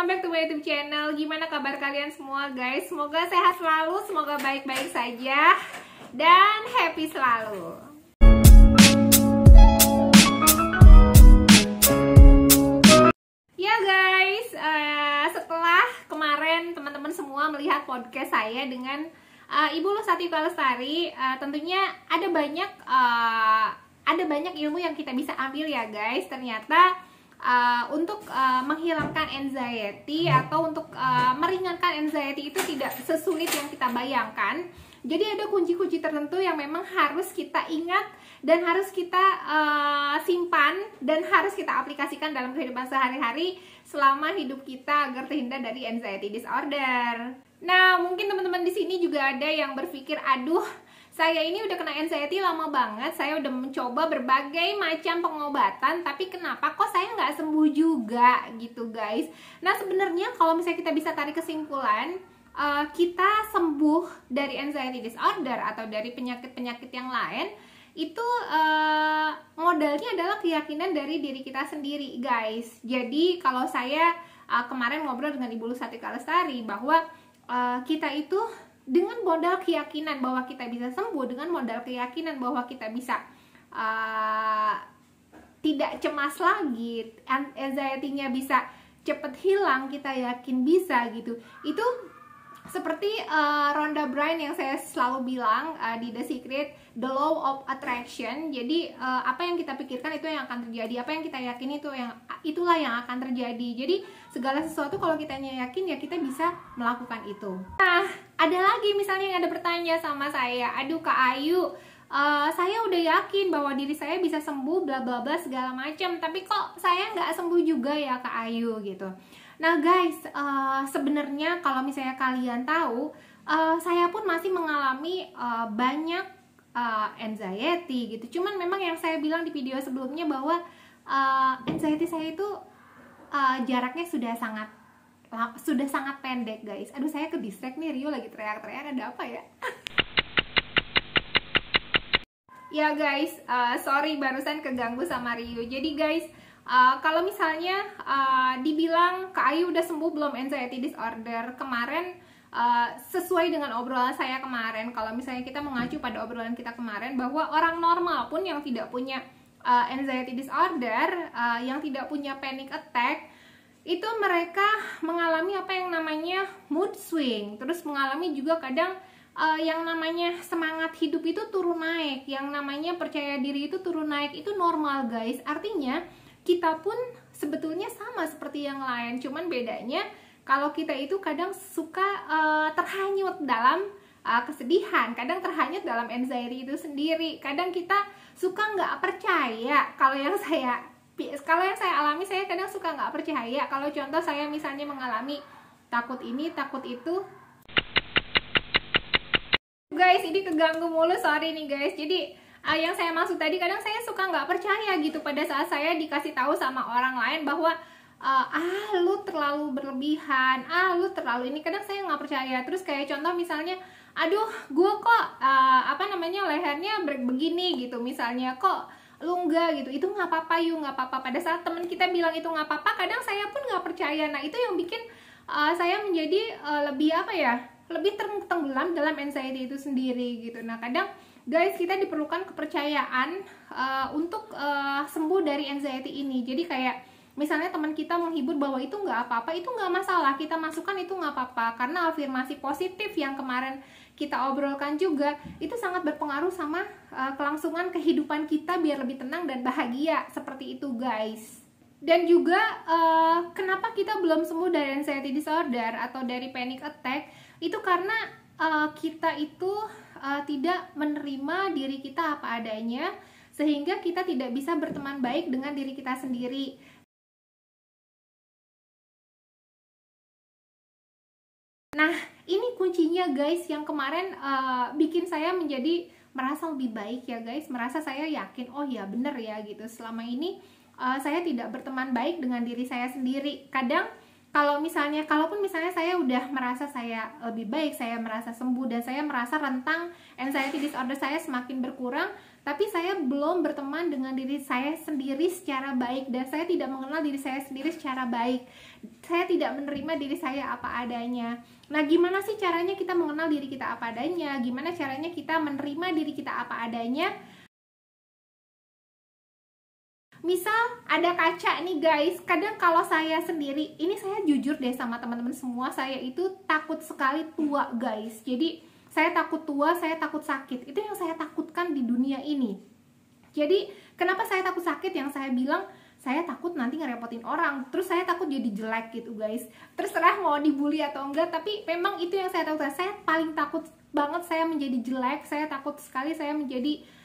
welcome back to my YouTube channel. Gimana kabar kalian semua guys? Semoga sehat selalu, semoga baik-baik saja dan happy selalu. Ya guys, setelah kemarin teman-teman semua melihat podcast saya dengan Ibu Lusati Kalestari, tentunya ada banyak ilmu yang kita bisa ambil ya guys. Ternyata untuk menghilangkan anxiety atau untuk meringankan anxiety itu tidak sesulit yang kita bayangkan. Jadi ada kunci-kunci tertentu yang memang harus kita ingat dan harus kita simpan dan harus kita aplikasikan dalam kehidupan sehari-hari selama hidup kita agar terhindar dari anxiety disorder. Nah, mungkin teman-teman di sini juga ada yang berpikir, aduh, saya ini udah kena anxiety lama banget, saya udah mencoba berbagai macam pengobatan, tapi kenapa kok saya nggak sembuh juga gitu guys. Nah sebenarnya kalau misalnya kita bisa tarik kesimpulan, kita sembuh dari anxiety disorder atau dari penyakit-penyakit yang lain, itu modalnya adalah keyakinan dari diri kita sendiri guys. Jadi kalau saya kemarin ngobrol dengan Ibu Lusati Kalestari bahwa kita itu dengan modal keyakinan bahwa kita bisa sembuh, dengan modal keyakinan bahwa kita bisa tidak cemas lagi, anxiety-nya bisa cepet hilang, kita yakin bisa gitu. Itu seperti Rhonda Byrne yang saya selalu bilang di The Secret, the law of attraction. Jadi apa yang kita pikirkan itu yang akan terjadi, apa yang kita yakini itulah yang akan terjadi. Jadi segala sesuatu kalau kita yakin ya kita bisa melakukan itu. Nah, ada lagi misalnya yang ada bertanya sama saya, aduh Kak Ayu, saya udah yakin bahwa diri saya bisa sembuh bla bla bla segala macam, tapi kok saya nggak sembuh juga ya Kak Ayu gitu. Nah guys, sebenarnya kalau misalnya kalian tahu, saya pun masih mengalami banyak anxiety gitu. Cuman memang yang saya bilang di video sebelumnya bahwa anxiety saya itu jaraknya sudah sangat pendek guys. Aduh, saya ke distract nih, Rio lagi teriak-teriak, ada apa ya? Ya guys, sorry barusan keganggu sama Rio. Jadi guys, kalau misalnya dibilang Kak Ayu udah sembuh belum anxiety disorder, kemarin sesuai dengan obrolan saya kemarin, kalau misalnya kita mengacu pada obrolan kita kemarin bahwa orang normal pun yang tidak punya anxiety disorder, yang tidak punya panic attack, itu mereka mengalami apa yang namanya mood swing, terus mengalami juga kadang yang namanya semangat hidup itu turun naik, yang namanya percaya diri itu turun naik, itu normal guys. Artinya kita pun sebetulnya sama seperti yang lain, cuman bedanya kalau kita itu kadang suka terhanyut dalam kesedihan, kadang terhanyut dalam anxiety itu sendiri, kadang kita suka nggak percaya. Kalau yang saya alami, saya kadang suka nggak percaya. Kalau contoh saya misalnya mengalami takut ini, takut itu. Guys, ini keganggu mulu, sorry nih guys. Jadi yang saya maksud tadi, kadang saya suka nggak percaya gitu pada saat saya dikasih tahu sama orang lain bahwa lu terlalu berlebihan, lu terlalu ini. Kadang saya nggak percaya. Terus kayak contoh misalnya, aduh gue kok lehernya begini gitu misalnya, kok lu enggak gitu, itu nggak apa-apa yuk, nggak apa-apa. Pada saat teman kita bilang itu nggak apa-apa, kadang saya pun nggak percaya. Nah itu yang bikin saya menjadi lebih tenggelam dalam anxiety itu sendiri gitu. Nah kadang guys, kita diperlukan kepercayaan untuk sembuh dari anxiety ini. Jadi kayak misalnya teman kita menghibur bahwa itu nggak apa-apa, itu nggak masalah, kita masukkan itu nggak apa-apa, karena afirmasi positif yang kemarin kita obrolkan juga itu sangat berpengaruh sama kelangsungan kehidupan kita biar lebih tenang dan bahagia, seperti itu guys. Dan juga kenapa kita belum sembuh dari anxiety disorder atau dari panic attack, itu karena kita itu tidak menerima diri kita apa adanya, sehingga kita tidak bisa berteman baik dengan diri kita sendiri. Nah ini kuncinya guys, yang kemarin bikin saya menjadi merasa lebih baik ya guys, merasa saya yakin, oh ya bener ya gitu, selama ini saya tidak berteman baik dengan diri saya sendiri. Kadang kalaupun misalnya saya udah merasa saya lebih baik, saya merasa sembuh dan saya merasa rentang anxiety disorder saya semakin berkurang, tapi saya belum berteman dengan diri saya sendiri secara baik, dan saya tidak mengenal diri saya sendiri secara baik. Saya tidak menerima diri saya apa adanya. Nah, gimana sih caranya kita mengenal diri kita apa adanya? Gimana caranya kita menerima diri kita apa adanya? Misal ada kaca nih guys, kadang kalau saya sendiri, ini saya jujur deh sama teman-teman semua, saya itu takut sekali tua guys. Jadi saya takut tua, saya takut sakit. Itu yang saya takutkan di dunia ini. Jadi kenapa saya takut sakit? Yang saya bilang, saya takut nanti ngerepotin orang. Terus saya takut jadi jelek gitu guys. Terserah mau dibully atau enggak, tapi memang itu yang saya takutkan. Saya paling takut banget saya menjadi jelek. Saya takut sekali saya menjadi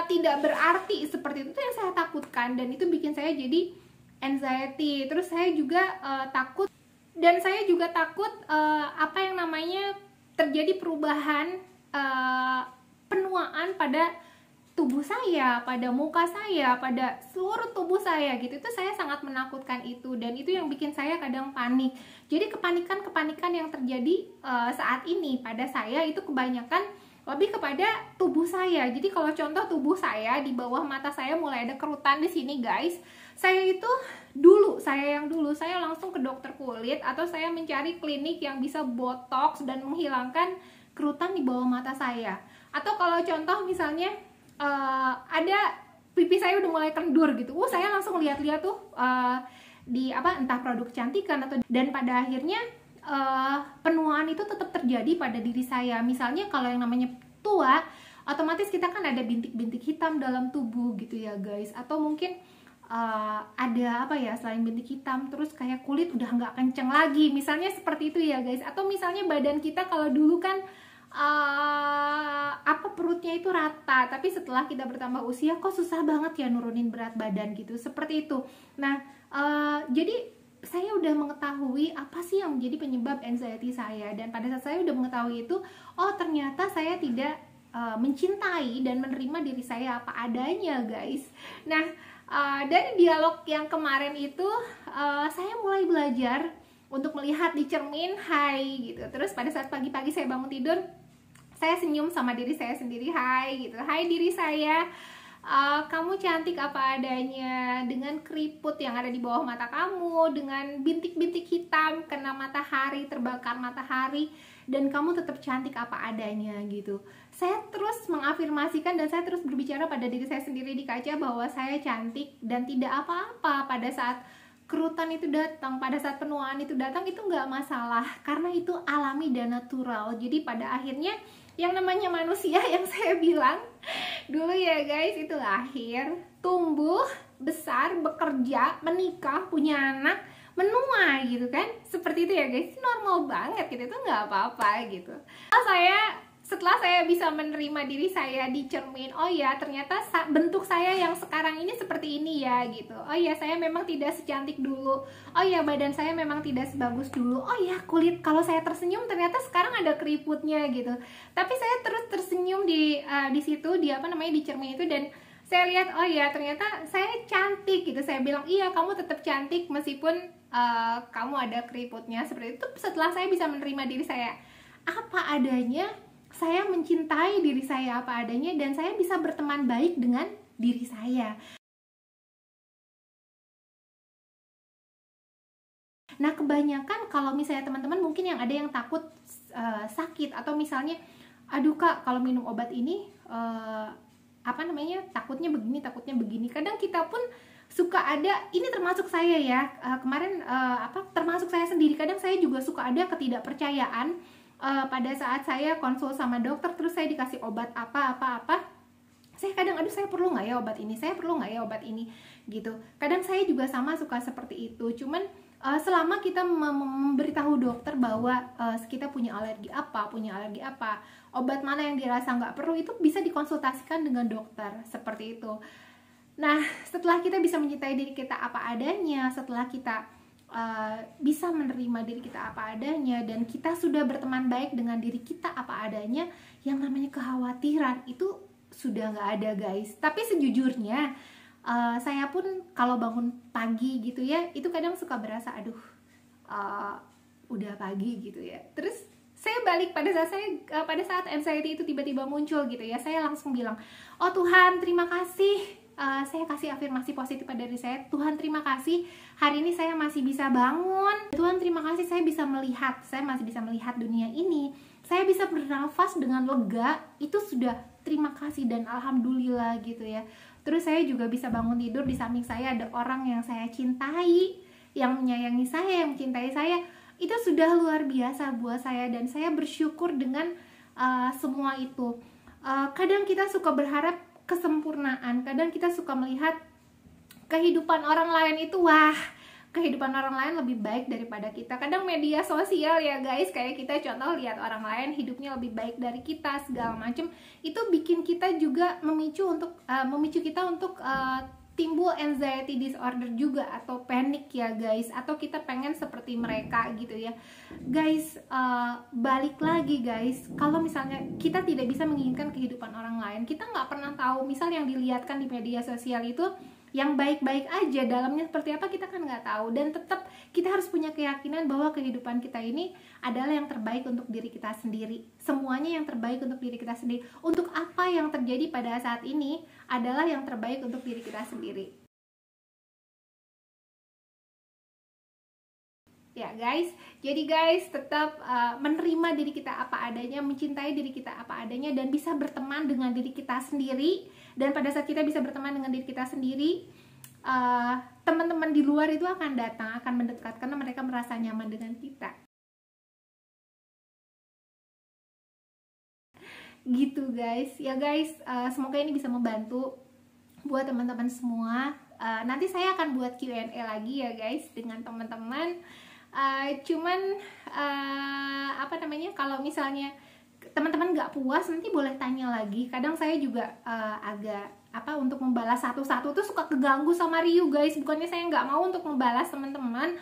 tidak berarti seperti itu yang saya takutkan. Dan itu bikin saya jadi anxiety. Terus saya juga takut, dan saya juga takut apa yang namanya terjadi perubahan penuaan pada tubuh saya, pada muka saya, pada seluruh tubuh saya gitu. Itu saya sangat menakutkan itu, dan itu yang bikin saya kadang panik. Jadi kepanikan yang terjadi saat ini pada saya itu kebanyakan lebih kepada tubuh saya. Jadi kalau contoh tubuh saya, di bawah mata saya mulai ada kerutan di sini guys. Saya itu saya langsung ke dokter kulit, atau saya mencari klinik yang bisa botox dan menghilangkan kerutan di bawah mata saya. Atau kalau contoh misalnya ada pipi saya udah mulai kendur gitu, saya langsung lihat-lihat tuh di entah produk kecantikan atau, dan pada akhirnya penuaan itu tetap terjadi pada diri saya. Misalnya kalau yang namanya tua, otomatis kita kan ada bintik-bintik hitam dalam tubuh gitu ya guys. Atau mungkin ada selain bintik hitam, terus kayak kulit udah nggak kenceng lagi, misalnya seperti itu ya guys. Atau misalnya badan kita kalau dulu kan perutnya itu rata, tapi setelah kita bertambah usia kok susah banget ya nurunin berat badan gitu, seperti itu. Nah jadi saya udah mengetahui apa sih yang menjadi penyebab anxiety saya, dan pada saat saya udah mengetahui itu, ternyata saya tidak mencintai dan menerima diri saya apa adanya guys. Nah dari dialog yang kemarin itu saya mulai belajar untuk melihat di cermin, hai gitu. Terus pada saat pagi-pagi saya bangun tidur, saya senyum sama diri saya sendiri, hai gitu. Hai diri saya, kamu cantik apa adanya, dengan keriput yang ada di bawah mata kamu, dengan bintik-bintik hitam kena matahari, terbakar matahari, dan kamu tetap cantik apa adanya gitu. Saya terus mengafirmasikan dan saya terus berbicara pada diri saya sendiri di kaca bahwa saya cantik dan tidak apa-apa. Pada saat kerutan itu datang, pada saat penuaan itu datang, itu nggak masalah karena itu alami dan natural. Jadi pada akhirnya yang namanya manusia yang saya bilang dulu ya guys, itu lahir, tumbuh, besar, bekerja, menikah, punya anak, menua gitu kan, seperti itu ya guys. Normal banget gitu, itu nggak apa-apa gitu. Setelah saya bisa menerima diri saya di cermin, oh ya ternyata bentuk saya yang sekarang ini seperti ini ya gitu. Oh ya saya memang tidak secantik dulu. Oh ya badan saya memang tidak sebagus dulu. Oh ya kulit, kalau saya tersenyum ternyata sekarang ada keriputnya gitu. Tapi saya terus tersenyum di situ, di di cermin itu, dan saya lihat oh ya ternyata saya cantik gitu. Saya bilang iya kamu tetap cantik meskipun kamu ada keriputnya, seperti itu. Setelah saya bisa menerima diri saya apa adanya, saya mencintai diri saya apa adanya, dan saya bisa berteman baik dengan diri saya. Nah kebanyakan kalau misalnya teman-teman mungkin yang ada yang takut sakit, atau misalnya aduh kak kalau minum obat ini takutnya begini. Kadang kita pun suka ada, ini termasuk saya ya, kemarin termasuk saya sendiri, kadang saya juga suka ada ketidakpercayaan pada saat saya konsul sama dokter, terus saya dikasih obat apa, saya kadang aduh saya perlu nggak ya obat ini, saya perlu nggak ya obat ini gitu. Kadang saya juga sama suka seperti itu. Cuman selama kita memberitahu dokter bahwa kita punya alergi apa, obat mana yang dirasa nggak perlu, itu bisa dikonsultasikan dengan dokter, seperti itu. Nah setelah kita bisa mencintai diri kita apa adanya, setelah kita bisa menerima diri kita apa adanya, dan kita sudah berteman baik dengan diri kita apa adanya, yang namanya kekhawatiran itu sudah nggak ada guys. Tapi sejujurnya saya pun kalau bangun pagi gitu ya, itu kadang suka berasa aduh udah pagi gitu ya. Terus saya balik pada saat anxiety itu tiba-tiba muncul gitu ya, saya langsung bilang, oh Tuhan terima kasih. Saya kasih afirmasi positif pada diri saya. Tuhan terima kasih, hari ini saya masih bisa bangun. Tuhan terima kasih, saya bisa melihat, saya masih bisa melihat dunia ini. Saya bisa bernafas dengan lega, itu sudah terima kasih dan alhamdulillah gitu ya. Terus saya juga bisa bangun tidur, di samping saya ada orang yang saya cintai, yang menyayangi saya, yang mencintai saya. Itu sudah luar biasa buat saya, dan saya bersyukur dengan semua itu. Kadang kita suka berharap kesempurnaan, kadang kita suka melihat kehidupan orang lain itu, wah kehidupan orang lain lebih baik daripada kita. Kadang media sosial ya guys, kayak kita contoh lihat orang lain hidupnya lebih baik dari kita segala macem, itu bikin kita juga memicu kita untuk timbul anxiety disorder juga, atau panik ya guys, atau kita pengen seperti mereka gitu ya guys. Balik lagi guys, kalau misalnya kita tidak bisa menginginkan kehidupan orang lain, kita nggak pernah tahu misal yang dilihatkan di media sosial itu yang baik-baik aja, dalamnya seperti apa kita kan nggak tahu. Dan tetap kita harus punya keyakinan bahwa kehidupan kita ini adalah yang terbaik untuk diri kita sendiri. Semuanya yang terbaik untuk diri kita sendiri. Untuk apa yang terjadi pada saat ini adalah yang terbaik untuk diri kita sendiri. Ya guys, jadi guys tetap menerima diri kita apa adanya, mencintai diri kita apa adanya, dan bisa berteman dengan diri kita sendiri. Dan pada saat kita bisa berteman dengan diri kita sendiri, teman-teman di luar itu akan datang, akan mendekat, karena mereka merasa nyaman dengan kita. Gitu guys, ya guys, semoga ini bisa membantu buat teman-teman semua. Nanti saya akan buat Q&A lagi ya guys dengan teman-teman. Kalau misalnya teman-teman nggak puas, nanti boleh tanya lagi. Kadang saya juga untuk membalas satu-satu tuh suka keganggu sama Ryu guys. Bukannya saya nggak mau untuk membalas teman-teman,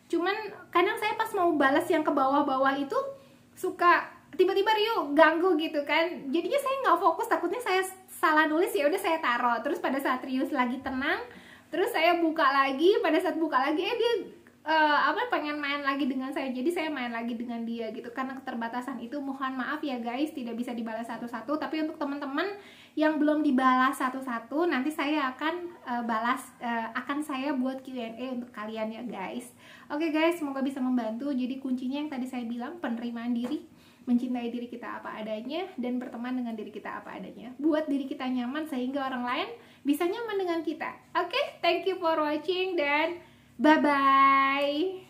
cuman kadang saya pas mau balas yang ke bawah-bawah itu suka tiba-tiba Ryu ganggu gitu kan. Jadinya saya nggak fokus, takutnya saya salah nulis, ya udah saya taruh. Terus pada saat Ryu lagi tenang, terus saya buka lagi. Pada saat buka lagi dia pengen main lagi dengan saya, jadi saya main lagi dengan dia gitu. Karena keterbatasan itu, mohon maaf ya guys, tidak bisa dibalas satu-satu. Tapi untuk teman-teman yang belum dibalas satu-satu, nanti saya akan akan saya buat Q&A untuk kalian ya guys. Oke guys, semoga bisa membantu. Jadi kuncinya yang tadi saya bilang, penerimaan diri, mencintai diri kita apa adanya, dan berteman dengan diri kita apa adanya. Buat diri kita nyaman sehingga orang lain bisa nyaman dengan kita. Oke, thank you for watching dan bye-bye.